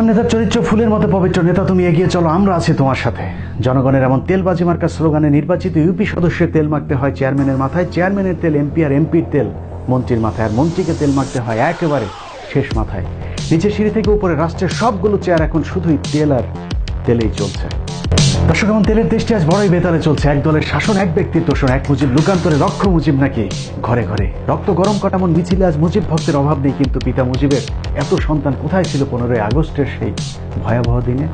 নেতার চরিত্র ফুলের মতো পবিত্র। নেতা তুমি এগিয়ে চলো, আমরা আছি তোমার সাথে। জনগণের এমন তেলবাজি মার্কা স্লোগানে নির্বাচিত ইউপি সদস্যের তেল মাখতে হয় চেয়ারম্যানের মাথায়, চেয়ারম্যানের তেল এমপি আর এমপির তেল মন্ত্রীর মাথায়, আর মন্ত্রীকে তেল মাখতে হয় একেবারে শেষ মাথায়। নিচে সিঁড়ি থেকে উপরে রাষ্ট্রের সবগুলো চেয়ার এখন শুধুই তেল আর তেলেই চলছে। দর্শক, এমন তেলের দেশটি আজ বড়ই বেতালে চলছে। এক দলের শাসন, এক ব্যক্তির তোষণ, এক মুজিব লুকান্তরে রক্ষ মুজিব নাকি ঘরে ঘরে। রক্ত গরম কাটামন মিছিলে আজ মুজিব ভক্তের অভাব নেই, কিন্তু পিতা মুজিবের এত সন্তান কোথায় ছিল 15ই আগস্টের সেই ভয়াবহ দিনে?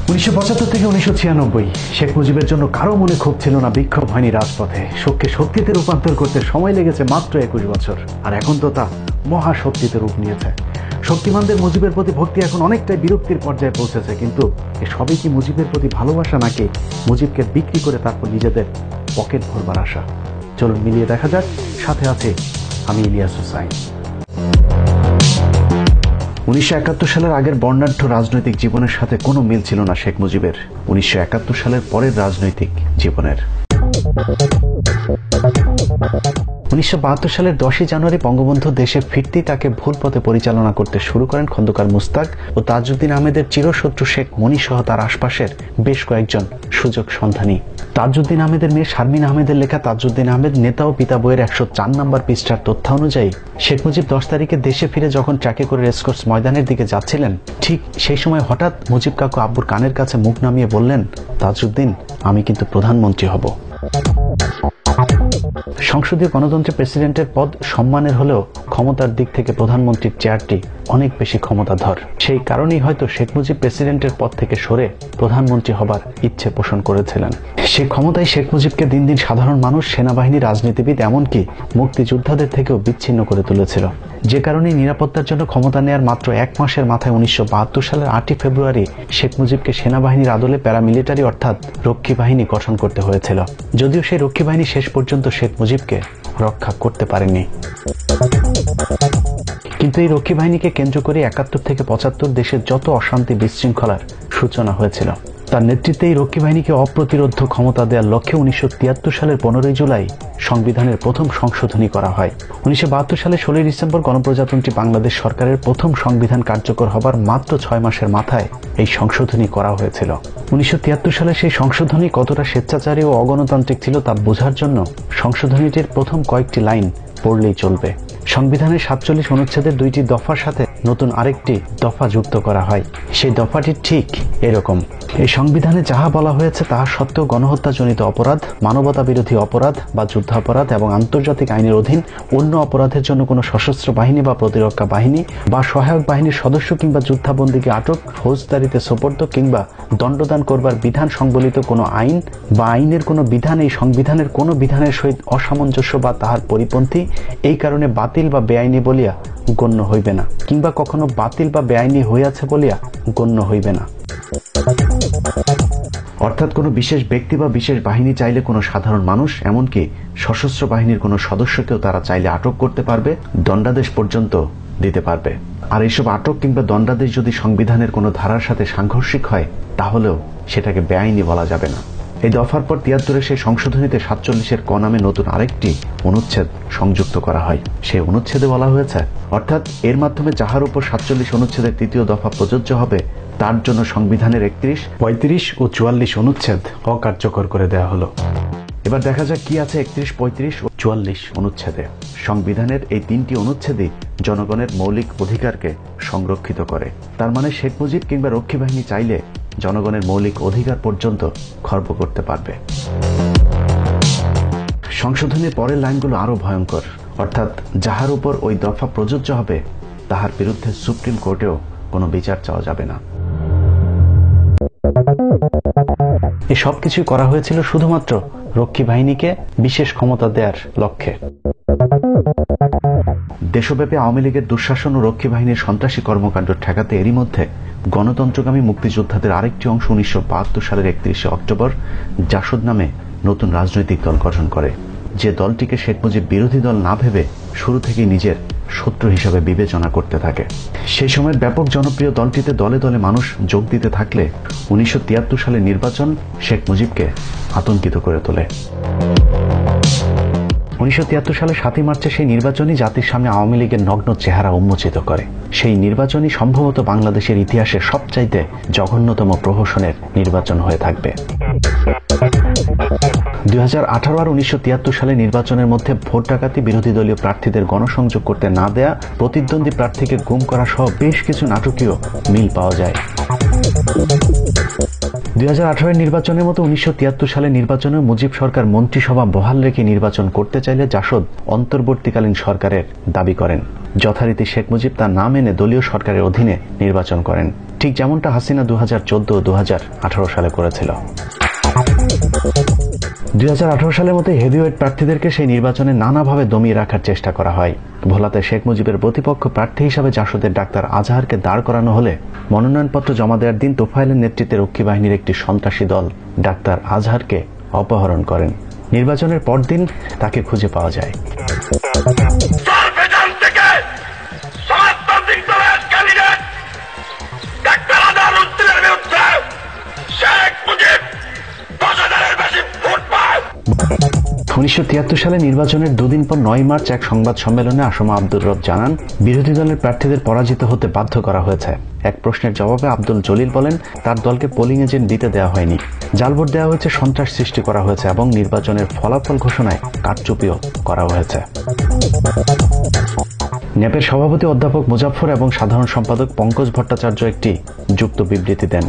1975 থেকে 1996 শেখ মুজিবের জন্য কারো মনে ক্ষোভ ছিল না, বিক্ষোভ হয়নি রাজপথে। শোককে শক্তিতে রূপান্তর করতে সময় লেগেছে মাত্র 21 বছর, আর এখন তো তা মহাশক্তিতে রূপ নিয়েছে। শক্তিমানদের মুজিবের প্রতি ভক্তি এখন অনেকটাই বিরক্তির পর্যায়ে পৌঁছেছে, কিন্তু এ সবই কি মুজিবের প্রতি ভালোবাসা, নাকি মুজিবকে বিক্রি করে তারপর নিজেদের পকেট ভরবার আশা? চলুন মিলিয়ে দেখা যাক। সাথে আছে আমি ইলিয়াস হুসাইন। 1971 সালের আগের বর্ণাঢ্য রাজনৈতিক জীবনের সাথে কোনো মিল ছিল না শেখ মুজিবের 1971 সালের পরের রাজনৈতিক জীবনের। 1972 সালের 10ই জানুয়ারি বঙ্গবন্ধু দেশে ফিরতেই তাকে ভুল পথে পরিচালনা করতে শুরু করেন খন্দকার মুস্তাক ও তাজউদ্দিন আহমেদের চিরশত্রু শেখ মনি সহ তার আশপাশের বেশ কয়েকজন সুযোগ সন্ধানী। তাজউদ্দিন আহমেদের মেয়ে শারমিন আহমেদের লেখা তাজউদ্দিন আহমেদ নেতা ও পিতা বইয়ের 104 নম্বর পৃষ্ঠার তথ্য অনুযায়ী শেখ মুজিব 10 তারিখে দেশে ফিরে যখন ট্রাকে করে রেসকোর্স ময়দানের দিকে যাচ্ছিলেন, ঠিক সেই সময় হঠাৎ মুজিব কাকু আব্বুর কানের কাছে মুখ নামিয়ে বললেন, তাজউদ্দিন, আমি কিন্তু প্রধানমন্ত্রী হব। সংসদীয় গণতন্ত্রে প্রেসিডেন্টের পদ সম্মানের হলেও ক্ষমতার দিক থেকে প্রধানমন্ত্রীর চেয়ারটি অনেক বেশি ক্ষমতাধর। সেই কারণেই হয়তো শেখ মুজিব প্রেসিডেন্টের পদ থেকে সরে প্রধানমন্ত্রী হবার ইচ্ছে পোষণ করেছিলেন। সেই ক্ষমতায় শেখ মুজিবকে দিন দিন সাধারণ মানুষ, সেনাবাহিনী, রাজনীতিবিদ, এমনকি মুক্তিযোদ্ধাদের থেকেও বিচ্ছিন্ন করে তুলেছিল। যে কারণে নিরাপত্তার জন্য ক্ষমতা নেয়ার মাত্র 1 মাসের মাথায় 1972 সালের 8ই ফেব্রুয়ারি শেখ মুজিবকে সেনাবাহিনীর আদলে প্যারামিলিটারি অর্থাৎ রক্ষী বাহিনী গঠন করতে হয়েছিল। যদিও সেই রক্ষী বাহিনী শেষ পর্যন্ত শেখ মুজিবকে রক্ষা করতে পারেনি, কিন্তু এই রক্ষী বাহিনীকে কেন্দ্র করে 71 থেকে 75 দেশের যত অশান্তি বিশৃঙ্খলার সূচনা হয়েছিল, তার নেতৃত্বে এই রক্ষী বাহিনীকে অপ্রতিরোধ ক্ষমতা দেওয়ার লক্ষ্যে 1973 সালের 15ই জুলাই সংবিধানের প্রথম সংশোধনী করা হয়। 1972 সালে 16ই ডিসেম্বর গণপ্রজাতন্ত্রী বাংলাদেশ সরকারের প্রথম সংবিধান কার্যকর হবার মাত্র 6 মাসের মাথায় এই সংশোধনী করা হয়েছিল। 1973 সালে সেই সংশোধনী কতটা স্বেচ্ছাচারী ও অগণতান্ত্রিক ছিল তা বোঝার জন্য সংশোধনীটির প্রথম কয়েকটি লাইন পড়লেই চলবে। সংবিধানের 47 অনুচ্ছেদের 2টি দফার সাথে নতুন আরেকটি দফা যুক্ত করা হয়। সেই দফাটি ঠিক এরকম: এই সংবিধানে যাহা বলা হয়েছে তাহা সত্ত্বেও গণহত্যাজনিত অপরাধ, মানবতা বিরোধী অপরাধ বা যুদ্ধাপরাধ এবং আন্তর্জাতিক আইনের অধীন অন্য অপরাধের জন্য কোনো সশস্ত্র বাহিনী বা প্রতিরক্ষা বাহিনী বা সহায়ক বাহিনীর সদস্য কিংবা যুদ্ধাবন্দীকে আটক, ফৌজদারিতে সোপর্দ কিংবা দণ্ডদান করবার বিধান সংবলিত কোনো আইন বা আইনের কোনো বিধান এই সংবিধানের কোনো বিধানের সহিত অসামঞ্জস্য বা তাহার পরিপন্থী এই কারণে বাতিল বা বেআইনি বলিয়া গণ্য হইবে না, কিংবা কখনো বাতিল বা বেআইনি হইয়াছে বলিয়া গণ্য হইবে না। অর্থাৎ কোনো বিশেষ ব্যক্তি বা বিশেষ বাহিনী চাইলে কোনো সাধারণ মানুষ, এমনকি সশস্ত্র বাহিনীর কোনো সদস্যকেও তারা চাইলে আটক করতে পারবে, দণ্ডাদেশ পর্যন্ত দিতে পারবে। আর এইসব আটক কিংবা দণ্ডাদেশ যদি সংবিধানের কোনো ধারার সাথে সাংঘর্ষিক হয়, তাহলেও সেটাকে বেআইনি বলা যাবে না। এই দফার পর 73 সেই সংশোধনীতে 47 ক নামে নতুন আরেকটি অনুচ্ছেদ সংযুক্ত করা হয়। সেই অনুচ্ছেদে বলা হয়েছে, অর্থাৎ এর মাধ্যমে যাহার উপর 47 অনুচ্ছেদের 3য় দফা প্রযোজ্য হবে তার জন্য সংবিধানের 31, 35 ও 44 অনুচ্ছেদ অকার্যকর করে দেওয়া হলো। এবার দেখা যাক কি আছে 31, 35 ও 44 অনুচ্ছেদে। সংবিধানের এই 3টি অনুচ্ছেদই জনগণের মৌলিক অধিকারকে সংরক্ষিত করে। তার মানে শেখ মুজিব কিংবা রক্ষী বাহিনী চাইলে জনগণের মৌলিক অধিকার পর্যন্ত খর্ব করতে পারবে। সংশোধনের পরের লাইনগুলো আরো ভয়ঙ্কর, অর্থাৎ যাহার উপর ওই দফা প্রযোজ্য হবে তাহার বিরুদ্ধে সুপ্রিম কোর্টেও কোনো বিচার চাওয়া যাবে না। এই সব কিছুই করা হয়েছিল শুধুমাত্র রক্ষী বাহিনীকে বিশেষ ক্ষমতা দেওয়ার লক্ষ্যে। দেশব্যাপী আওয়ামী লীগের দুঃশাসন ও রক্ষী বাহিনীর সন্ত্রাসী কর্মকাণ্ড ঠেকাতে এরই মধ্যে গণতন্ত্রগামী মুক্তিযোদ্ধাদের আরেকটি অংশ 1972 সালের 31 অক্টোবর জাসদ নামে নতুন রাজনৈতিক দল গঠন করে, যে দলটিকে শেখ মুজিব বিরোধী দল না ভেবে শুরু থেকেই নিজের শত্রু হিসাবে বিবেচনা করতে থাকে। সেই সময়ের ব্যাপক জনপ্রিয় দলটিতে দলে দলে মানুষ যোগ দিতে থাকলে 1973 সালের নির্বাচন শেখ মুজিবকে আতঙ্কিত করে তোলে। 1973 সালে 7 মার্চে সেই নির্বাচনই জাতির সামনে আওয়ামী লীগের নগ্ন চেহারা উন্মোচিত করে। সেই নির্বাচনই সম্ভবত বাংলাদেশের ইতিহাসে সবচাইতে জঘন্যতম প্রহসনের নির্বাচন হয়ে থাকবে। 2018 আর 1973 সালে নির্বাচনের মধ্যে ভোট ডাকাতি, বিরোধী দলীয় প্রার্থীদের গণসংযোগ করতে না দেয়া, প্রতিদ্বন্দ্বী প্রার্থীকে গুম করা সহ বেশ কিছু নাটকীয় মিল পাওয়া যায়। 2018 নির্বাচনের মতো 1973 সালে নির্বাচনে মুজিব সরকার মন্ত্রিসভা বহাল রেখে নির্বাচন করতে চাইলে জাসদ অন্তর্বর্তীকালীন সরকারের দাবি করেন। যথারীতি শেখ মুজিব তা না মেনে দলীয় সরকারের অধীনে নির্বাচন করেন, ঠিক যেমনটা হাসিনা 2014 ও 2018 সালে করেছিল। 2018 সালের মতো হেভিওয়েট প্রার্থীদেরকে সেই নির্বাচনে নানাভাবে দমিয়ে রাখার চেষ্টা করা হয়। ভোলাতে শেখ মুজিবের প্রতিপক্ষ প্রার্থী হিসাবে জাসদের ডাক্তার আজহারকে দাঁড় করানো হলে মনোনয়নপত্র জমা দেওয়ার দিন তোফায়েলের নেতৃত্বে রক্ষী বাহিনীর একটি সন্ত্রাসী দল ডাক্তার আজহারকে অপহরণ করেন। নির্বাচনের পরদিন তাকে খুঁজে পাওয়া যায়। সালে নির্বাচনের দুদিন পর 9 মার্চ এক সংবাদ সম্মেলনে আসমা আব্দুর রব জানান, বিরোধী দলের প্রার্থীদের পরাজিত হতে বাধ্য করা হয়েছে। এক প্রশ্নের জবাবে আব্দুল জলিল বলেন, তার দলকে পোলিং এজেন্ট দিতে দেওয়া হয়নি, জাল ভোট দেওয়া হয়েছে, সন্ত্রাস সৃষ্টি করা হয়েছে এবং নির্বাচনের ফলাফল ঘোষণায় কারচুপিও করা হয়েছে। ন্যাপের সভাপতি অধ্যাপক মুজাফফর এবং সাধারণ সম্পাদক পঙ্কজ ভট্টাচার্য একটি যুক্ত বিবৃতি দেন।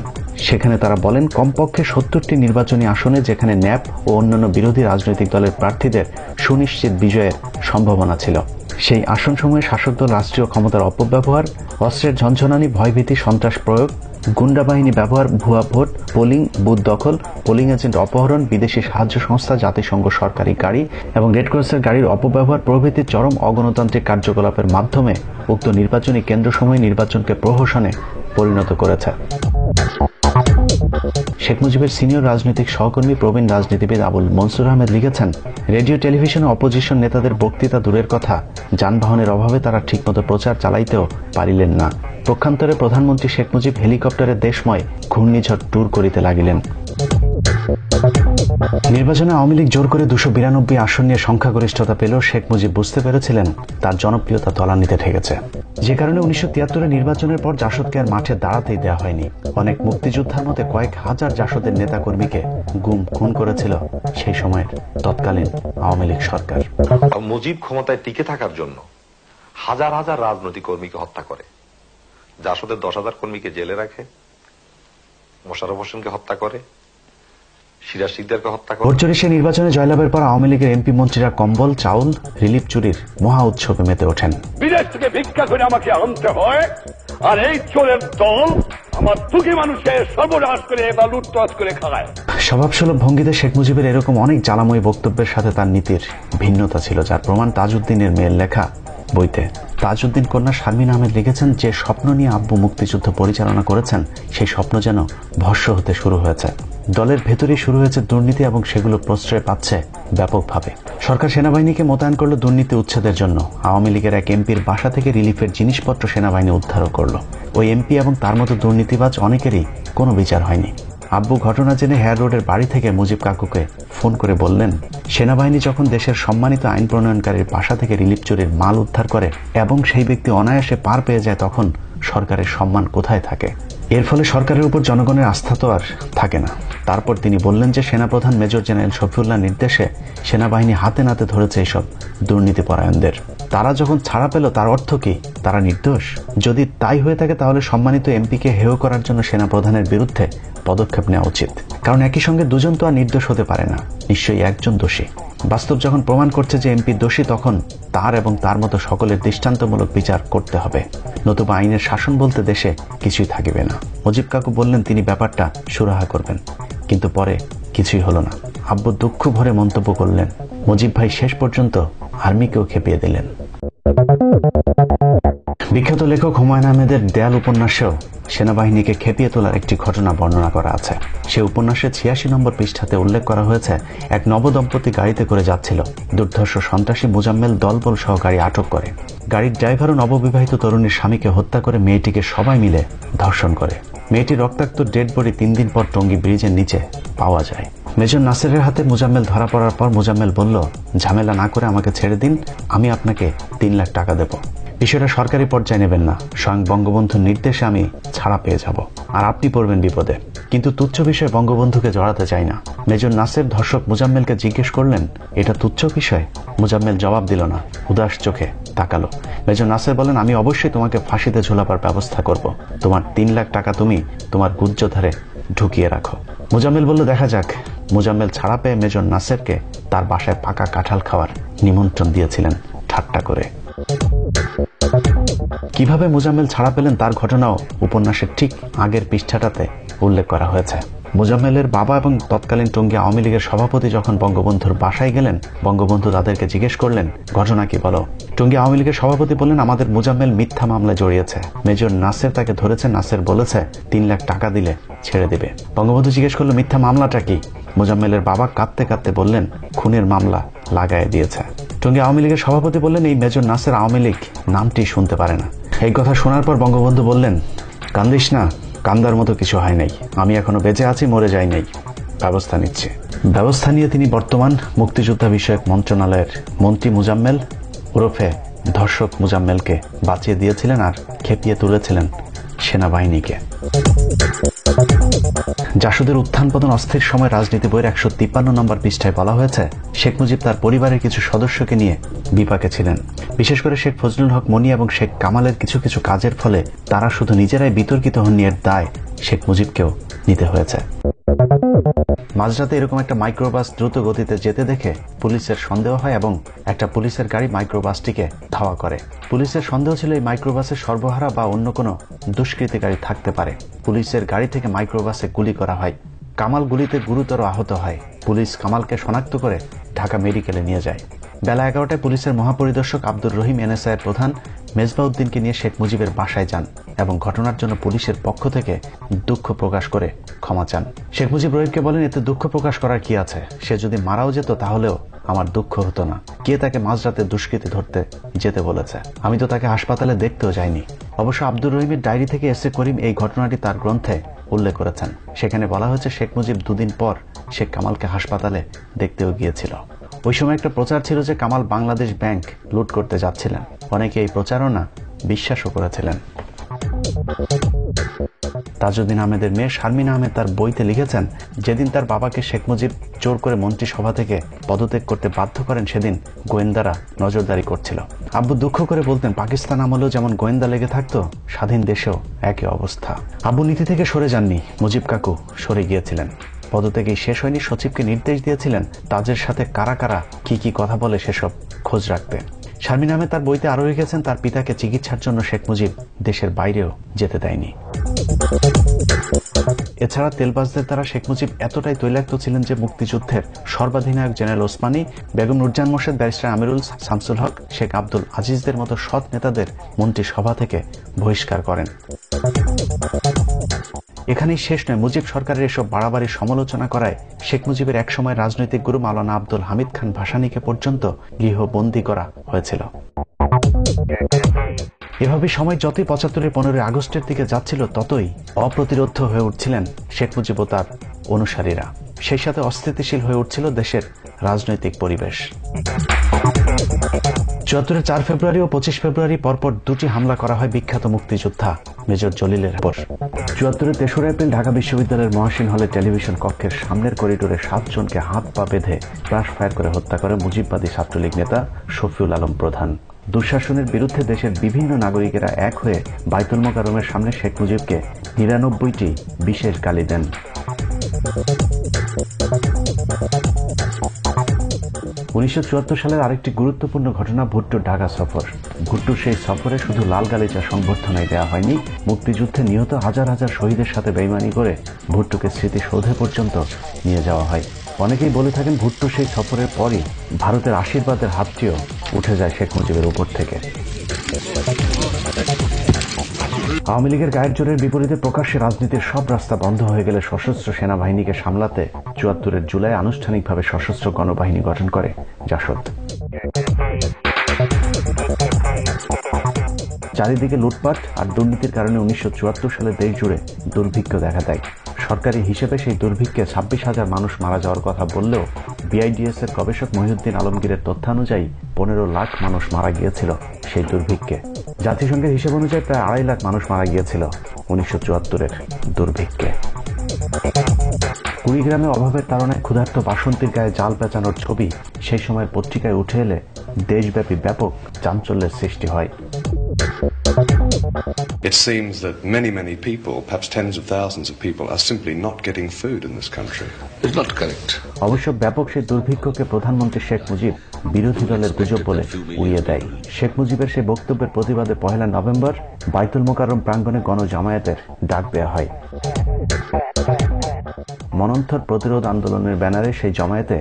সেখানে তারা বলেন, কমপক্ষে 70টি নির্বাচনী আসনে যেখানে ন্যাপ ও অন্যান্য বিরোধী রাজনৈতিক দলের প্রার্থীদের সুনিশ্চিত বিজয়ের সম্ভাবনা ছিল, সেই আসনসমূহে শাসক দল রাষ্ট্রীয় ক্ষমতার অপব্যবহার, অস্ত্রের ঝনঝনানি, ভয়ভীতি, সন্ত্রাস প্রয়োগ, গুন্ডা বাহিনী ব্যবহার, ভুয়া ভোট, পোলিং বুথ দখল, পোলিং এজেন্ট অপহরণ, বিদেশি সাহায্য সংস্থা, জাতিসংঘ সরকারি গাড়ি এবং রেডক্রসের গাড়ির অপব্যবহার প্রভৃতি চরম অগণতান্ত্রিক কার্যকলাপের মাধ্যমে উক্ত নির্বাচনী কেন্দ্রসমূহে নির্বাচনকে প্রহসনে পরিণত করেছে। শেখ মুজিবের সিনিয়র রাজনৈতিক সহকর্মী প্রবীণ রাজনীতিবিদ আবুল মনসুর আহমেদ লিখেছেন, রেডিও টেলিভিশনে অপোজিশন নেতাদের বক্তৃতা দূরের কথা, যানবাহনের অভাবে তারা ঠিকমতো প্রচার চালাইতেও পারিলেন না। পক্ষান্তরে প্রধানমন্ত্রী শেখ মুজিব হেলিকপ্টারে দেশময় ঘূর্ণিঝড় ট্যুর করিতে লাগিলেন। নির্বাচনে আওয়ামী লীগ জোর করে 292 আসন নিয়ে সংখ্যাগরিষ্ঠতা পেলেও শেখ মুজিব বুঝতে পেরেছিলেন তার জনপ্রিয়তা তলানিতে ঠেকেছে, যে কারণে 1973 নির্বাচনের পর জাসদকে আর মাঠে দাঁড়াতেই দেওয়া হয়নি। অনেক মুক্তিযোদ্ধার মতে কয়েক হাজার জাসদের নেতাকর্মীকে গুম খুন করেছিল সেই সময়ের তৎকালীন আওয়ামী লীগ সরকার। মুজিব ক্ষমতায় টিকে থাকার জন্য হাজার হাজার রাজনৈতিক কর্মীকে হত্যা করে, জাসদের 10,000 কর্মীকে জেলে রাখে, মোশাররফ হোসেনকে হত্যা করে, সিরাজ শিকদারকে হত্যা করে। ভোট চুরি নির্বাচনে জয়লাভের পর আওয়ামী লীগের এমপি মন্ত্রীরা কম্বল, চাউল, রিলিফ চুরির মহা উৎসবে মেতে ওঠেন। বিদেশ থেকে ভিক্ষা করে আমাকে আনতে হয়, আর এই চোরের দল আমার দুঃখী মানুষের সর্বনাশ করে বা লুটতরাজ করে খায়। স্বভাবসুলভ ভঙ্গিতে শেখ মুজিবের এরকম অনেক জ্বালাময়ী বক্তব্যের সাথে তার নীতির ভিন্নতা ছিল, যার প্রমাণ তাজউদ্দিনের মেয়ের লেখা বইতে। তাজউদ্দিন কন্যা শারমিন আহমেদ লিখেছেন, যে স্বপ্ন নিয়ে আব্বু মুক্তিযুদ্ধ পরিচালনা করেছেন সেই স্বপ্ন যেন ভস্ম হতে শুরু হয়েছে। দলের ভেতরেই শুরু হয়েছে দুর্নীতি এবং সেগুলো প্রশ্রয় পাচ্ছে ব্যাপকভাবে। সরকার সেনাবাহিনীকে মোতায়েন করলো দুর্নীতি উচ্ছেদের জন্য। আওয়ামী লীগের এক এমপির বাসা থেকে রিলিফের জিনিসপত্র সেনাবাহিনী উদ্ধারও করলো। ওই এমপি এবং তার মতো দুর্নীতিবাজ অনেকেরই কোনো বিচার হয়নি। আব্বু ঘটনা জেনে হেয়ার রোডের বাড়ি থেকে মুজিব কাকুকে ফোন করে বললেন, সেনাবাহিনী যখন দেশের সম্মানিত আইন প্রণয়নকারীর বাসা থেকে রিলিফ চুরির মাল উদ্ধার করে এবং সেই ব্যক্তি অনায়াসে পার পেয়ে যায়, তখন সরকারের সম্মান কোথায় থাকে? এর ফলে সরকারের উপর জনগণের আস্থা তো আর থাকে না। তারপর তিনি বললেন যে সেনাপ্রধান মেজর জেনারেল শফিউল্লাহ নির্দেশে সেনাবাহিনী হাতে নাতে ধরেছে এইসব দুর্নীতিপরায়ণদের। তারা যখন ছাড়া পেল তার অর্থ কি? তারা নির্দোষ? যদি তাই হয়ে থাকে তাহলে সম্মানিত এমপিকে হেয় করার জন্য সেনাপ্রধানের বিরুদ্ধে পদক্ষেপ নেওয়া উচিত, কারণ একই সঙ্গে দুজন তো আর নির্দোষ হতে পারে না, নিশ্চয়ই একজন দোষী। বাস্তব যখন প্রমাণ করছে যে এমপি দোষী, তখন তার এবং তার মতো সকলের দৃষ্টান্তমূলক বিচার করতে হবে, নতুবা আইনের শাসন বলতে দেশে কিছুই থাকিবে না। মুজিব কাকু বললেন তিনি ব্যাপারটা সুরাহা করবেন, কিন্তু পরে কিছুই হলো না। আব্বু দুঃখ ভরে মন্তব্য করলেন, মুজিব ভাই শেষ পর্যন্ত আর্মিকেও খেপিয়ে দিলেন। বিখ্যাত লেখক হুমায়ুন আহমেদের দেয়াল উপন্যাসেও সেনাবাহিনীকে খেপিয়ে তোলার একটি ঘটনা বর্ণনা করা আছে। সে উপন্যাসের 86 নম্বর পৃষ্ঠাতে উল্লেখ করা হয়েছে, এক নবদম্পতি গাড়িতে করে যাচ্ছিল। দুর্ধর্ষ সন্ত্রাসী মোজাম্মেল দলবল সহ গাড়ি আটক করে। গাড়ির ড্রাইভারও নববিবাহিত তরুণীর স্বামীকে হত্যা করে মেয়েটিকে সবাই মিলে ধর্ষণ করে। মেয়েটির রক্তাক্ত ডেড বডি 3 দিন পর টঙ্গী ব্রিজের নিচে পাওয়া যায়। মেজর নাসেরের হাতে মোজাম্মেল ধরা পড়ার পর মোজাম্মেল বলল, ঝামেলা না করে আমাকে ছেড়ে দিন, আমি আপনাকে 3 লাখ টাকা দেব। বিষয়টা সরকারি পর্যায়ে নেবেন না, স্বয়ং বঙ্গবন্ধুর নির্দেশে আমি ছাড়া পেয়ে যাব, আর আপনি পড়বেন বিপদে। কিন্তু তুচ্ছ বিষয়ে বঙ্গবন্ধুকে জড়াতে চাই না। মেজর নাসের ধর্ষক মোজাম্মেলকে জিজ্ঞেস করলেন, এটা তুচ্ছ বিষয়? মোজাম্মেল জবাব দিল না, উদাস চোখে তাকালো। মেজর নাসের বলেন, আমি অবশ্যই তোমাকে ফাঁসিতে ঝোলাবার ব্যবস্থা করব। তোমার 3 লাখ টাকা তুমি তোমার গুজ্জধারে ঢুকিয়ে রাখো। মোজাম্মেল বলল, দেখা যাক। মোজাম্মেল ছাড়া পেয়ে মেজর নাসেরকে তার বাসায় পাকা কাঁঠাল খাওয়ার নিমন্ত্রণ দিয়েছিলেন ঠাট্টা করে। কিভাবে মোজাম্মেল ছাড়া পেলেন তার ঘটনাও উপন্যাসের ঠিক আগের পৃষ্ঠাটাতে উল্লেখ করা হয়েছে। মোজাম্মেলের বাবা এবং তৎকালীন টঙ্গী আওয়ামী লীগের সভাপতি যখন বঙ্গবন্ধুর বাসায় গেলেন, বঙ্গবন্ধু তাদেরকে জিজ্ঞেস করলেন, ঘটনা কি বলো? টঙ্গী আওয়ামী লীগের সভাপতি বললেন, আমাদের মোজাম্মেল মিথ্যা মামলায় জড়িয়েছে। মেজর নাসের তাকে ধরেছে, নাসের বলেছে 3 লাখ টাকা দিলে ছেড়ে দিবে। বঙ্গবন্ধু জিজ্ঞেস করলো, মিথ্যা মামলাটা কি? মোজাম্মেলের বাবা কাঁদতে কাঁদতে বললেন, খুনের মামলা লাগায় দিয়েছে। টঙ্গী আওয়ামী লীগের সভাপতি বললেন, এই মেজর নাসের আওয়ামী লীগ নামটি শুনতে পারে না। এই কথা শোনার পর বঙ্গবন্ধু বললেন, কান্দিস না, কান্দার মতো কিছু হয় নাই, আমি এখনো বেঁচে আছি, মরে যাই নাই, ব্যবস্থা নিচ্ছে। ব্যবস্থা নিয়ে তিনি বর্তমান মুক্তিযোদ্ধা বিষয়ক মন্ত্রণালয়ের মন্ত্রী মোজাম্মেল ওরফে ধর্ষক মোজাম্মেলকে বাঁচিয়ে দিয়েছিলেন আর খেপিয়ে তুলেছিলেন সেনাবাহিনীকে। জাসদের উত্থান পতন অস্থির সময় রাজনীতি বইয়ের 153 নম্বর পৃষ্ঠায় বলা হয়েছে, শেখ মুজিব তার পরিবারের কিছু সদস্যকে নিয়ে বিপাকে ছিলেন। বিশেষ করে শেখ ফজলুল হক মনি এবং শেখ কামালের কিছু কিছু কাজের ফলে তারা শুধু নিজেরাই বিতর্কিত হননি, এর দায় শেখ মুজিবকেও নিতে হয়েছে। মাঝরাতে এরকম একটা মাইক্রোবাস দ্রুত গতিতে যেতে দেখে পুলিশের সন্দেহ হয় এবং একটা পুলিশের গাড়ি মাইক্রোবাসটিকে ধাওয়া করে। পুলিশের সন্দেহ ছিল এই মাইক্রোবাসের সর্বহারা বা অন্য কোনো দুষ্কৃতিকারী থাকতে পারে। পুলিশের গাড়ি থেকে মাইক্রোবাসে গুলি করা হয়। কামাল গুলিতে গুরুতর আহত হয়। পুলিশ কামালকে শনাক্ত করে ঢাকা মেডিকেলে নিয়ে যায়। বেলা 11টায় পুলিশের মহাপরিদর্শক আব্দুর রহিম এনএসআই প্রধান মেজবাউদ্দিনকে নিয়ে শেখ মুজিবের বাসায় যান এবং ঘটনার জন্য পুলিশের পক্ষ থেকে দুঃখ প্রকাশ করে ক্ষমা চান। শেখ মুজিব রহিমকে বলেন, এতে দুঃখ প্রকাশ করার কি আছে? সে যদি মারাও যেত তাহলেও আমার দুঃখ হতো না। কে তাকে মাঝরাতে দুষ্কৃতী ধরতে যেতে বলেছে? আমি তো তাকে হাসপাতালে দেখতেও যাইনি। অবশ্য আব্দুর রহিমের ডায়েরি থেকে এস এ করিম এই ঘটনাটি তার গ্রন্থে উল্লেখ করেছেন। সেখানে বলা হয়েছে, শেখ মুজিব 2 দিন পর শেখ কামালকে হাসপাতালে দেখতেও গিয়েছিল। ওই সময় একটা প্রচার ছিল যে কামাল বাংলাদেশ ব্যাংক লুট করতে যাচ্ছিলেন। অনেকে এই প্রচারণা বিশ্বাসও করেছিলেন। তাজউদ্দিন আহমেদের মেয়ে শারমিন আহমেদ তার বইতে লিখেছেন, যেদিন তার বাবাকে শেখ মুজিব জোর করে মন্ত্রিসভা থেকে পদত্যাগ করতে বাধ্য করেন, সেদিন গোয়েন্দারা নজরদারি করছিল। আব্বু দুঃখ করে বলতেন, পাকিস্তান আমলেও যেমন গোয়েন্দা লেগে থাকতো, স্বাধীন দেশেও একই অবস্থা। আব্বু নীতি থেকে সরে যাননি, মুজিব কাকু সরে গিয়েছিলেন। পদত্যাগেই শেষ হয়নি, সচিবকে নির্দেশ দিয়েছিলেন তাজের সাথে কারা কারা কি কথা বলে সেসব খোঁজ রাখতে। শারমিন আহমেদ তার বইতে আরো লিখেছেন, তার পিতাকে চিকিৎসার জন্য শেখ মুজিব দেশের বাইরেও যেতে দেয়নি। এছাড়া তেলবাজদের দ্বারা শেখ মুজিব এতটাই তৈলাক্ত ছিলেন যে মুক্তিযুদ্ধের সর্বাধিনায়ক জেনারেল ওসমানী, বেগম নূরজাহান মোর্শেদ, ব্যারিস্টার আমিরুল, শামসুল হক, শেখ আব্দুল আজিজদের মতো সৎ নেতাদের মন্ত্রিসভা থেকে বহিষ্কার করেন। এখানেই শেষ নয়, মুজিব সরকারের এসব বাড়াবাড়ি সমালোচনা করায় শেখ মুজিবের একসময় রাজনৈতিক গুরু মাওলানা আব্দুল হামিদ খান ভাসানীকে পর্যন্ত গৃহবন্দী করা হয়েছিল। এভাবে সময় যতই 75-এর 15 আগস্টের দিকে যাচ্ছিল, ততই অপ্রতিরোধ্য হয়ে উঠছিলেন শেখ মুজিব ও তার অনুসারীরা। সেই সাথে অস্থিতিশীল হয়ে উঠছিল দেশের রাজনৈতিক পরিবেশ। 74-এর 4 ফেব্রুয়ারি ও 25 ফেব্রুয়ারি পরপর 2টি হামলা করা হয় বিখ্যাত মুক্তিযোদ্ধা মেজর জলিলের উপর। 74-এর 3রা এপ্রিল ঢাকা বিশ্ববিদ্যালয়ের মহসিন হলে টেলিভিশন কক্ষের সামনের করিডোরে 7 জনকে হাত পা বেঁধে ক্রাশ ফায়ার করে হত্যা করে মুজিববাদী ছাত্রলীগ নেতা শফিউল আলম প্রধান। দুঃশাসনের বিরুদ্ধে দেশের বিভিন্ন নাগরিকেরা এক হয়ে বাইতুল মোকাররমের সামনে শেখ মুজিবকে 99টি বিশেষ গালি দেন। 1974 সালের আরেকটি গুরুত্বপূর্ণ ঘটনা ভুট্টোর ঢাকা সফর। ভুট্টোর সেই সফরে শুধু লাল গালিচা সংবর্ধনায় দেওয়া হয়নি, মুক্তিযুদ্ধে নিহত হাজার হাজার শহীদের সাথে বেইমানি করে ভুট্টোকে স্মৃতিসৌধে পর্যন্ত নিয়ে যাওয়া হয়। অনেকেই বলে থাকেন, ভুট্টো সেই সফরের পরই ভারতের আশীর্বাদের হাতটিও উঠে যায় শেখ মুজিবের উপর থেকে। আওয়ামী লীগের গায়ের জোরের বিপরীতে প্রকাশ্যে রাজনীতির সব রাস্তা বন্ধ হয়ে গেলে সশস্ত্র সেনাবাহিনীকে সামলাতে 74-এর জুলাই আনুষ্ঠানিকভাবে সশস্ত্র গণবাহিনী গঠন করে জাসদ। চারিদিকে লুটপাট আর দুর্নীতির কারণে 1974 সালে দেশ জুড়ে দুর্ভিক্ষ দেখা দেয়। সরকারি হিসেবে সেই দুর্ভিক্ষে 26,000 মানুষ মারা যাওয়ার কথা বললেও বিআইডিএস এর গবেষক মহিউদ্দিন আলমগীরের তথ্যানুযায়ী 15 লাখ মানুষ মারা গিয়েছিল সেই দুর্ভিক্ষে। জাতিসংঘের হিসেব অনুযায়ী প্রায় 2.5 লাখ মানুষ মারা গিয়েছিল 1974-এর দুর্ভিক্ষে। কুড়িগ্রামে অভাবের তাড়নায় ক্ষুধার্ত বাসন্তীর গায়ে জাল পেঁচানোর ছবি সেই সময়ের পত্রিকায় উঠে এলে দেশব্যাপী ব্যাপক চাঞ্চল্যের সৃষ্টি হয়। It seems that many people, perhaps tens of thousands of people, are simply not getting food in this country. It's not correct. অবশ্য ব্যাপক সেই দুর্ভিক্ষকে প্রধানমন্ত্রী শেখ মুজিব বিরোধী দলের গুজব বলে উড়িয়ে দেয়। শেখ মুজিবের সেই বক্তব্যের প্রতিবাদে 1 নভেম্বর বাইতুল মোকাররম প্রাঙ্গণে গণজামায়াতের ডাক দেয়া হয়। মনন্থর প্রতিরোধ আন্দোলনের ব্যানারে সেই জমায়েতে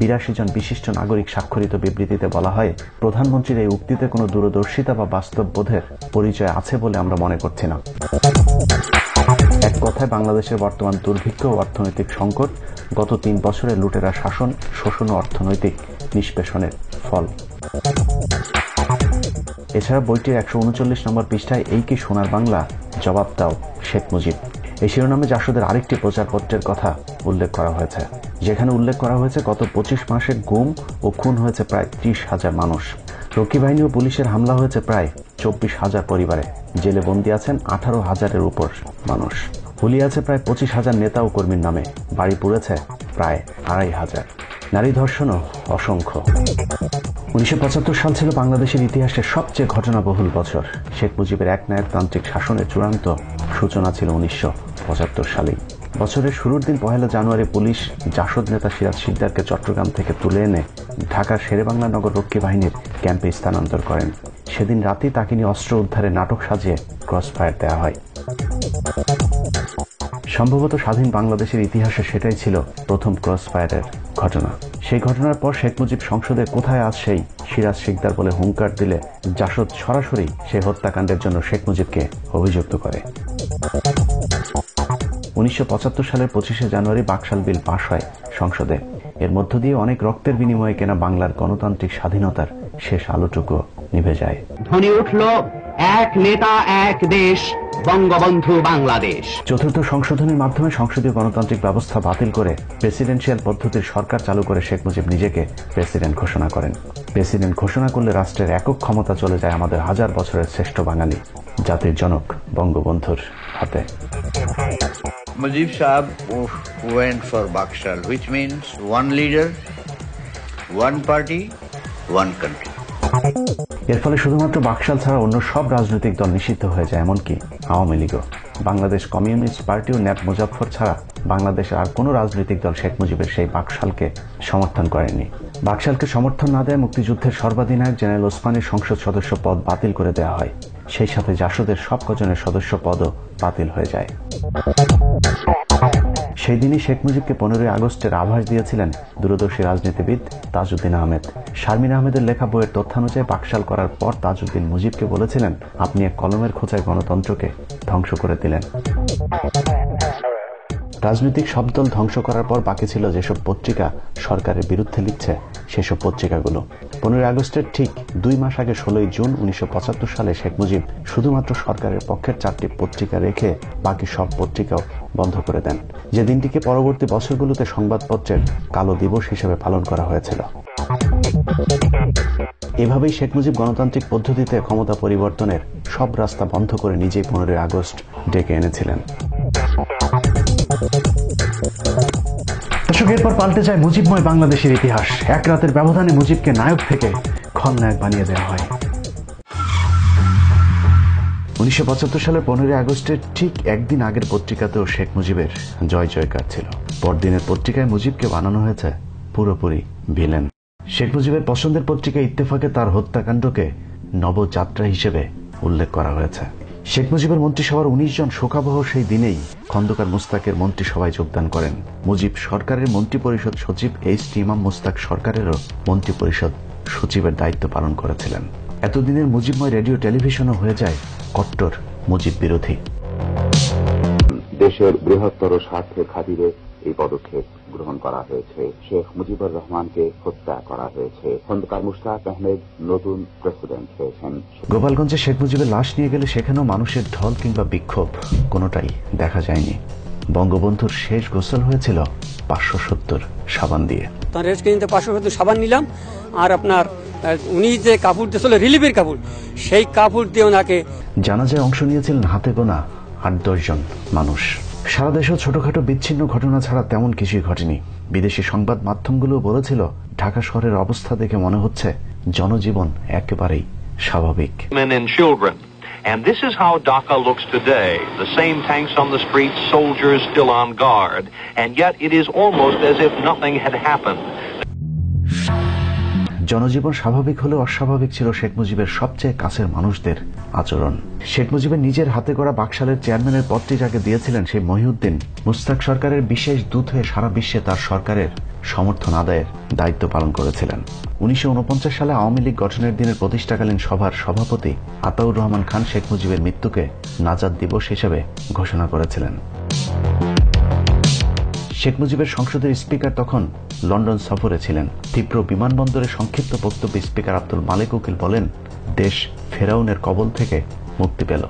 82 জন বিশিষ্ট নাগরিক স্বাক্ষরিত বিবৃতিতে বলা হয়, প্রধানমন্ত্রীর এই উক্তিতে কোনো দূরদর্শিতা বা বাস্তব বোধের পরিচয় আছে বলে আমরা মনে করছি না। এক কথায় বাংলাদেশের বর্তমান দুর্ভিক্ষ ও অর্থনৈতিক সংকট গত 3 বছরে লুটেরা শাসন, শোষণ ও অর্থনৈতিক নিষ্পেষণের ফল। এছাড়া বইটির 139 নম্বর পৃষ্ঠায় এই কি সোনার বাংলা, জবাব দাও শেখ মুজিব, এই শিরোনামে জাসদের আরেকটি প্রচারপত্রের কথা উল্লেখ করা হয়েছে, যেখানে উল্লেখ করা হয়েছে গত 25 মাসে গুম ও খুন হয়েছে প্রায় 30,000 মানুষ। রক্ষী বাহিনী ও পুলিশের হামলা হয়েছে প্রায় 24,000 পরিবারে। জেলে বন্দী আছেন 18,000-এর উপর মানুষ। হুলি আছে প্রায় 25,000 নেতা ও কর্মীর নামে। বাড়ি পুড়েছে প্রায় 2,500। নারী ধর্ষণও অসংখ্য। 1975 সাল ছিল বাংলাদেশের ইতিহাসের সবচেয়ে ঘটনাবহুল বছর। শেখ মুজিবের একনায়কতান্ত্রিক শাসনের চূড়ান্ত সূচনা ছিল 1975 সালেই। বছরের শুরুর দিন 1 জানুয়ারি পুলিশ জাসদ নেতা সিরাজ শিকদারকে চট্টগ্রাম থেকে তুলে এনে ঢাকার শেরেবাংলা নগর রক্ষী বাহিনীর ক্যাম্পে স্থানান্তর করেন। সেদিন রাতেই তাকে নিয়ে অস্ত্র উদ্ধারে নাটক সাজিয়ে ক্রসফায়ার দেওয়া হয়। সম্ভবত স্বাধীন বাংলাদেশের ইতিহাসে সেটাই ছিল প্রথম ক্রসফায়ারের ঘটনা। সেই ঘটনার পর শেখ মুজিব সংসদে কোথায় আজ সেই সিরাজ শিকদার বলে হুঙ্কার দিলে জাসদ সরাসরি সেই হত্যাকাণ্ডের জন্য শেখ মুজিবকে অভিযুক্ত করে। 1975 সালের 25 জানুয়ারি বাকশাল বিল পাশ হয় সংসদে। এর মধ্য দিয়ে অনেক রক্তের বিনিময়ে কেনা বাংলার গণতান্ত্রিক স্বাধীনতার শেষ আলোটুকু নিভে যায়। ধ্বনি উঠল, এক নেতা এক দেশ, বঙ্গবন্ধু বাংলাদেশ। চতুর্থ সংশোধনীর মাধ্যমে সংসদীয় গণতান্ত্রিক ব্যবস্থা বাতিল করে প্রেসিডেন্সিয়াল পদ্ধতির সরকার চালু করে শেখ মুজিব নিজেকে প্রেসিডেন্ট ঘোষণা করেন। প্রেসিডেন্ট ঘোষণা করলে রাষ্ট্রের একক ক্ষমতা চলে যায় আমাদের 1000 বছরের শ্রেষ্ঠ বাঙালি জাতির জনক বঙ্গবন্ধুর হাতে। Mujib Saab went for Bakshal, which means one leader, one party, one country. এর ফলে শুধুমাত্র বাকশাল ছাড়া অন্য সব রাজনৈতিক দল নিষিদ্ধ হয়ে যায়, এমনকি আওয়ামী লীগও। বাংলাদেশ কমিউনিস্ট পার্টি ও ন্যাপ মুজাফফর ছাড়া বাংলাদেশের আর কোনো রাজনৈতিক দল শেখ মুজিবের সেই বাকশালকে সমর্থন করেনি। বাকশালকে সমর্থন না দেয় মুক্তিযুদ্ধের সর্বাধিনায়ক জেনারেল ওসমানীর সংসদ সদস্য পদ বাতিল করে দেওয়া হয়। সেই সাথে জাসদের সব কজনের সদস্য পদও বাতিল হয়ে যায়। সেই দিনই শেখ মুজিবকে 15 আগস্টের আভাস দিয়েছিলেন দূরদর্শী রাজনীতিবিদ তাজউদ্দিন আহমেদ। শারমিন আহমেদের লেখা বইয়ের তথ্যানুযায়ী বাকশাল করার পর তাজউদ্দিন মুজিবকে বলেছিলেন, আপনি এক কলমের খোঁচায় গণতন্ত্রকে ধ্বংস করে দিলেন। রাজনৈতিক সব দল ধ্বংস করার পর বাকি ছিল যেসব পত্রিকা সরকারের বিরুদ্ধে লিখছে সেসব পত্রিকাগুলো। 15 আগস্টের ঠিক 2 মাস আগে 16 জুন 1975 সালে শেখ মুজিব শুধুমাত্র সরকারের পক্ষের 4টি পত্রিকা রেখে বাকি সব পত্রিকাও বন্ধ করে দেন, যে দিনটিকে পরবর্তী বছরগুলোতে সংবাদপত্রের কালো দিবস হিসেবে পালন করা হয়েছিল। এভাবেই শেখ মুজিব গণতান্ত্রিক পদ্ধতিতে ক্ষমতা পরিবর্তনের সব রাস্তা বন্ধ করে নিজেই 15 আগস্ট ডেকে এনেছিলেন। দর্শক, এরপর পাল্টে যায় মুজিবময় বাংলাদেশের ইতিহাস। এক রাতের ব্যবধানে মুজিবকে নায়ক থেকে খলনায়ক বানিয়ে দেওয়া হয়। 1975 সালের 15 আগস্টের ঠিক একদিন আগের পত্রিকাতেও শেখ মুজিবের জয় জয়কার ছিল। পরদিনের পত্রিকায় মুজিবকে বানানো হয়েছে পুরোপুরি ভিলেন। শেখ মুজিবের পছন্দের পত্রিকা ইত্তেফাকে তার হত্যাকাণ্ডকে নবযাত্রা হিসেবে উল্লেখ করা হয়েছে। শেখ মুজিবের মন্ত্রিসভার 19 জন শোকাবহ সেই দিনেই খন্দকার মুস্তাকের মন্ত্রিসভায় যোগদান করেন। মুজিব সরকারের মন্ত্রিপরিষদ সচিব এইচ.টি. ইমাম মুস্তাক সরকারেরও মন্ত্রিপরিষদ সচিবের দায়িত্ব পালন করেছিলেন। এতদিনের মুজিবময় রেডিও টেলিভিশনও হয়ে যায় কট্টর মুজিব বিরোধী। দেশের বৃহত্তর স্বার্থের খাতিরে এই পদক্ষেপ গ্রহণ করা হয়েছে। শেখ মুজিবুর রহমানকে হত্যা করা হয়েছে। খন্দকার মুশতাক আহমেদ নতুন প্রেসিডেন্ট হয়েছেন। গোপালগঞ্জে শেখ মুজিবের লাশ নিয়ে গেলে সেখানেও মানুষের ঢল কিংবা বিক্ষোভ কোনোটাই দেখা যায়নি। বঙ্গবন্ধুর শেষ গোসল হয়েছিল 570 সাবান দিয়ে। তার রেস্ট কিনতে 570 সাবান নিলাম, আর আপনার উনি যে কাপড় দিয়েছিল রিলিফের কাপড়, সেই কাপড় দিয়ে ওনাকে। জানাজায় অংশ নিয়েছিলেন হাতে গোনা 8-10 জন মানুষ। সারা দেশেও ছোটখাটো বিচ্ছিন্ন ঘটনা ছাড়া তেমন কিছুই ঘটেনি। বিদেশি সংবাদ মাধ্যমগুলো বলেছিল ঢাকা শহরের অবস্থা দেখে মনে হচ্ছে জনজীবন একেবারেই স্বাভাবিক। And this is how Dhaka looks today. The same tanks on the streets, soldiers still on guard, and yet it is almost as if nothing had happened. জনজীবন স্বাভাবিক হলেও অস্বাভাবিক ছিল শেখ মুজিবের সবচেয়ে কাছের মানুষদের আচরণ। শেখ মুজিবের নিজের হাতে গড়া বাকশালের চেয়ারম্যানের পদটি যাকে দিয়েছিলেন সেই মহিউদ্দিন মুস্তাক সরকারের বিশেষ দূত হয়ে সারা বিশ্বে তার সরকারের সমর্থন আদায়ের দায়িত্ব পালন করেছিলেন। 1949 সালে আওয়ামী লীগ গঠনের দিনের প্রতিষ্ঠাকালীন সভার সভাপতি আতাউর রহমান খান শেখ মুজিবের মৃত্যুকে নাজাত দিবস হিসেবে ঘোষণা করেছিলেন। শেখ মুজিবের সংসদের স্পিকার তখন লন্ডন সফরে ছিলেন। তীব্র বিমানবন্দরে সংক্ষিপ্ত বক্তব্যে স্পিকার আব্দুল মালেক উকিল বলেন, দেশ ফেরাউনের কবল থেকে মুক্তি পেল।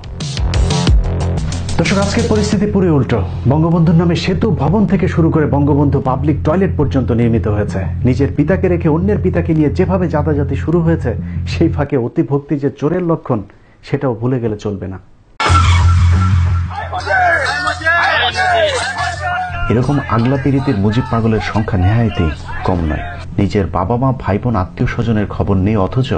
দর্শক, আজকের পরিস্থিতি পুরো উল্টো। বঙ্গবন্ধুর নামে সেতু, ভবন থেকে শুরু করে বঙ্গবন্ধু পাবলিক টয়লেট পর্যন্ত নির্মিত হয়েছে। নিজের পিতাকে রেখে অন্যের পিতাকে নিয়ে যেভাবে জাতাজাতি শুরু হয়েছে, সেই ফাঁকে অতিভক্তি যে চোরের লক্ষণ সেটাও ভুলে গেলে চলবে না। এরকম আগলা পীড়িতের মুজিব পাগলের সংখ্যা নেহায়েতই কম নয়। নিজের বাবা মা, ভাই বোন, আত্মীয় স্বজনের খবর নেই, অথচ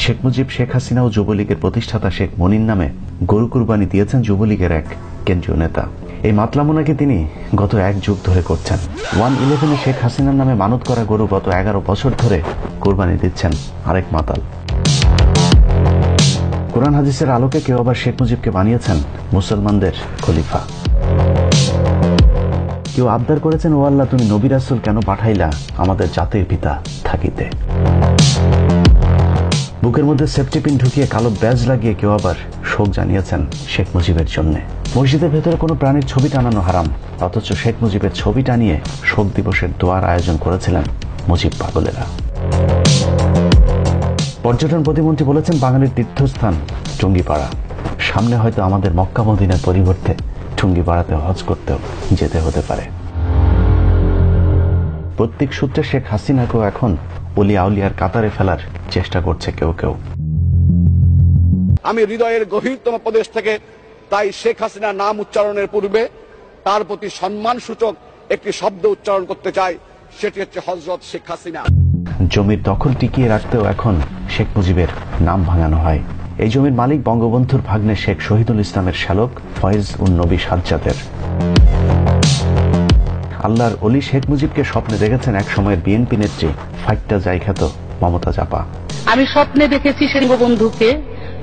শেখ মুজিব, শেখ হাসিনা ও যুবলীগের প্রতিষ্ঠাতা শেখ মনির নামে গরু কুরবানি দিয়েছেন যুবলীগের এক কেন্দ্রীয় নেতা। এই মাতলামো নাকি তিনি গত 1 যুগ ধরে করছেন। 111-এ শেখ হাসিনার নামে মানত করা গরু গত 11 বছর ধরে কুরবানি দিচ্ছেন আরেক মাতাল। কোরআন হাদিসের আলোকে কেউ আবার শেখ মুজিবকে বানিয়েছেন মুসলমানদের খলিফা। কেউ আবদার করেছেন, ও আল্লাহ, তুমি নবী রাসূল কেন পাঠাইলা আমাদের জাতির পিতা থাকিতে। বুকের মধ্যে সেফটিপিন ঢুকিয়ে কালো ব্যাজ লাগিয়ে কেউ আবার শোক জানিয়েছেন শেখ মুজিবের জন্য। মসজিদের ভেতরে কোনো প্রাণীর ছবি টানানো হারাম, অথচ শেখ মুজিবের ছবি টানিয়ে শোক দিবসের দোয়ার আয়োজন করেছিলেন মুজিব পাগলেরা। পর্যটন প্রতিমন্ত্রী বলেছেন, বাঙালির তীর্থস্থান টুঙ্গিপাড়া। সামনে হয়তো আমাদের মক্কা মদিনার পরিবর্তে টুঙ্গিপাড়াতে হজ করতেও যেতে হতে পারে। প্রত্যেক সূত্রে শেখ হাসিনাকেও এখন ওলিয়া আউলিয়ার কাতারে ফেলার চেষ্টা করছে কেউ কেউ। আমি হৃদয়ের গভীরতম প্রদেশ থেকে তাই শেখ হাসিনা নাম উচ্চারণের পূর্বে তার প্রতি সম্মান সূচক একটি শব্দ উচ্চারণ করতে চাই, সেটি হচ্ছে হযরত শেখ হাসিনা। জমির দখল টিকিয়ে রাখতেও এখন শেখ মুজিবের নাম ভাঙানো হয়। এই জমির মালিক বঙ্গবন্ধুর ভাগ্নে শেখ শহীদুল ইসলামের শ্যালক ফয়েজ উন নবী সাজ্জাদের। আল্লাহর ওলি শেখ মুজিবকে স্বপ্নে দেখেছেন এক সময়ের বিএনপি নেত্রী ফাইটটা জায়খ্যাত মমতা জাপা। আমি স্বপ্নে দেখেছি সেই বন্ধুকে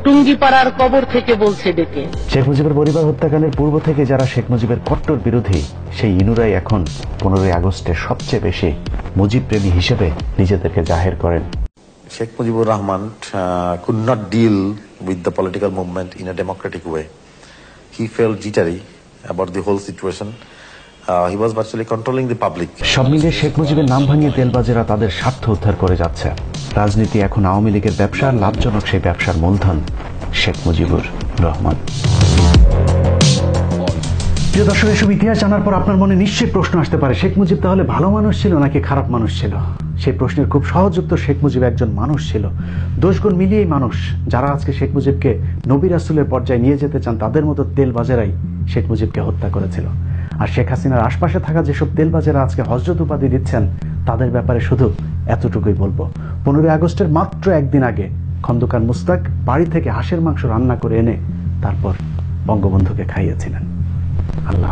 টুঙ্গিপাড়ার কবর থেকে বলছে ডেকে। শেখ মুজিবের পরিবার হত্যাকাণ্ডের পূর্ব থেকে যারা শেখ মুজিবের কট্টর বিরোধী, সেই ইনুরাই এখন 15 আগস্টে সবচেয়ে বেশি মুজিব প্রেমী হিসেবে নিজেদেরকে জাহের করেন। Sheikh Mujibur Rahman could not deal with the political movement in a democratic way. He felt jittery about the whole situation. He was virtually controlling the public. সব মিলিয়ে শেখ মুজিবের নাম ভাঙিয়ে তেলবাজেরা তাদের স্বার্থ উদ্ধার করে যাচ্ছে। রাজনীতি এখন আওয়ামী লীগের ব্যবসা, লাভজনক সেই ব্যবসার মূলধন শেখ মুজিবুর রহমান। প্রিয় দর্শক, এসব ইতিহাস জানার পর আপনার মনে নিশ্চয়ই প্রশ্ন আসতে পারে, শেখ মুজিব তাহলে ভালো মানুষ ছিল নাকি খারাপ মানুষ ছিল? সেই প্রশ্নের খুব সহজ উত্তর, শেখ মুজিব একজন মানুষ ছিল। দোষগুণ মিলিয়েই মানুষ। যারা আজকে শেখ মুজিবকে নবী রাসূলের পর্যায়ে নিয়ে যেতে চান, তাদের মতো তেলবাজেরাই শেখ মুজিবকে হত্যা করেছিল। আর শেখ হাসিনার আশপাশে থাকা যেসব তেলবাজেরা আজকে হযরত উপাধি দিচ্ছেন, তাদের ব্যাপারে শুধু এতটুকুই বলবো, 15 আগস্টের মাত্র একদিন আগে খন্দকার মুস্তাক বাড়ি থেকে হাঁসের মাংস রান্না করে এনে তারপর বঙ্গবন্ধুকে খাইয়েছিলেন। আল্লাহ।